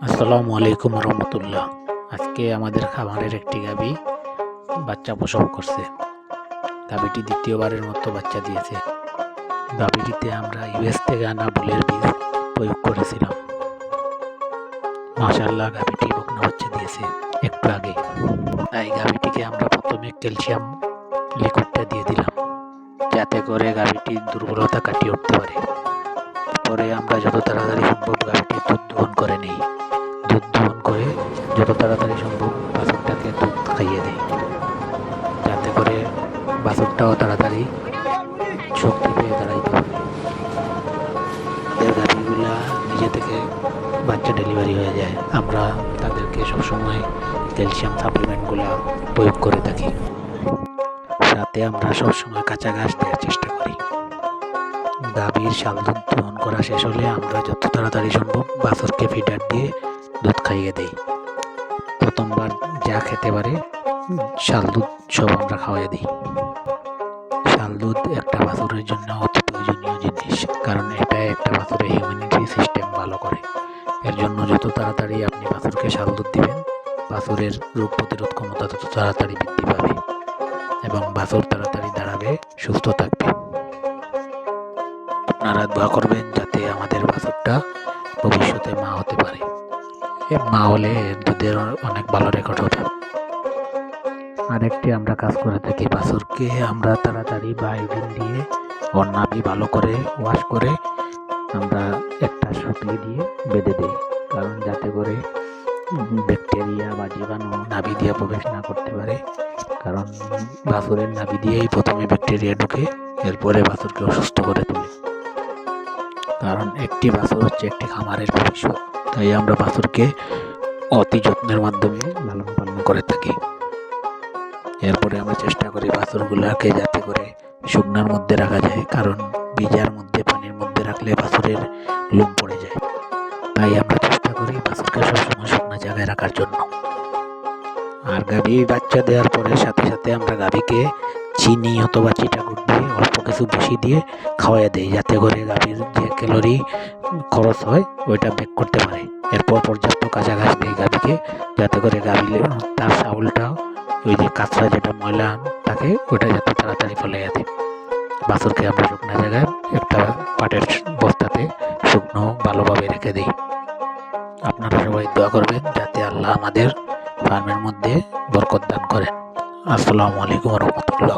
আসসালামু আলাইকুম রহমতুল্লাহ। আজকে আমাদের খামারের একটি গাভী বাচ্চা প্রসব করছে। গাভীটি দ্বিতীয়বারের মতো বাচ্চা দিয়েছে। গাভীটিতে আমরা ইউএস থেকে আনা বুলের বীজ প্রয়োগ করেছিলাম। মাশাআল্লাহ, গাভীটি বকনা বাচ্চা দিয়েছে একটু আগে। তাই গাভীটিকে আমরা প্রথমে ক্যালসিয়াম লিকুইডটা দিয়ে দিলাম, যাতে করে গাভীটির দুর্বলতা কাটিয়ে উঠতে পারে। পরে আমরা যত তাড়াতাড়ি সম্ভব গাভীটি দুধ দহন করে নিই। দুধ দহন করে যত তাড়াতাড়ি সম্ভব বাছুরটাকে দুধ খাইয়ে দেয়, যাতে করে বাছুরটাও তাড়াতাড়ি শক্তি পেয়ে দাঁড়াইতে পারে। আমাদের গাভীগুলা নিজে থেকে বাচ্চা ডেলিভারি হয়ে যায়। আমরা তাদেরকে সবসময় ক্যালসিয়াম সাপ্লিমেন্টগুলা প্রয়োগ করে থাকি। সাথে আমরা সবসময় কাঁচা ঘাস দেওয়ার চেষ্টা করি। গাভীর শাল দুধ দহন করা শেষ হলে আমরা যত তাড়াতাড়ি সম্ভব বাছুরকে ফিডার দিয়ে দুধ খাইয়ে দেই। প্রথমবার যা খেতে পারে শাল দুধ সব আমরা খাওয়াই দিই। শাল দুধ একটা বাছুরের জন্য অতি প্রয়োজনীয় জিনিস, কারণ এটা একটা বাছুরের ইমিউনিটি সিস্টেম ভালো করে। এর জন্য যত তাড়াতাড়ি আপনি বাছুরকে শাল দুধ দিবেন, বাছুরের রোগ প্রতিরোধ ক্ষমতা তত তাড়াতাড়ি বৃদ্ধি পাবে এবং বাছুর তাড়াতাড়ি দাঁড়াবে, সুস্থ থাকবে। আপনারা দোয়া করবেন যাতে আমাদের বাছুরটা ভবিষ্যতে মা হতে পারে। মা হলে দুধের অনেক ভালো রেকর্ড হবে। আরেকটি আমরা কাজ করে থাকি, বাছুরকে আমরা তাড়াতাড়ি বায়োডিন দিয়ে ওর নাভি ভালো করে ওয়াশ করে আমরা একটা সুতলি দিয়ে বেঁধে দিই, কারণ যাতে করে ব্যাকটেরিয়া বা জীবাণু নাভি দিয়ে প্রবেশ না করতে পারে। কারণ বাছুরের নাভি দিয়েই প্রথমে ব্যাকটেরিয়া ঢুকে, এরপরে বাছুরকে অসুস্থ করে তোলে। কারণ একটি বাছুর হচ্ছে একটি খামারের ভবিষ্যৎ। তাই আমরা বাছুরকে অতি যত্নের মাধ্যমে লালন পালন করে থাকি। এরপরে আমরা চেষ্টা করি বাছুরগুলোকে যাতে করে শুকনার মধ্যে রাখা যায়, কারণ ভিজার মধ্যে পানির মধ্যে রাখলে বাছুরের লোম পড়ে যায়। তাই আমরা চেষ্টা করি বাছুরকে সবসময় শুকনা জায়গায় রাখার জন্য। আর গাভী বাচ্চা দেওয়ার পরে সাথে সাথে আমরা গাভীকে চিনি অথবা চিটাগুড় দিয়ে অল্প কিছু বেশি দিয়ে খাওয়াই দেই, যাতে করে গাভীর যে ক্যালোরি খরচ হয় ওইটা ব্যাক করতে পারে। এরপর পর্যাপ্ত কাঁচা ঘাস দিই গাভীকে, যাতে করে গাভী তার চাউলটা ওই যে কাঁচরা যেটা ময়লা থাকে ওটা যাতে তাড়াতাড়ি ফলাইয়া দেয়। বাছুরকে আমরা শুকনো জায়গায় একটা পাটের বস্তাতে শুকনো ভালোভাবে রেখে দিই। আপনারা সবাই দোয়া করবেন যাতে আল্লাহ আমাদের ফার্মের মধ্যে বরকত দান করেন। আসসালামু আলাইকুম রহমতুল্লাহ।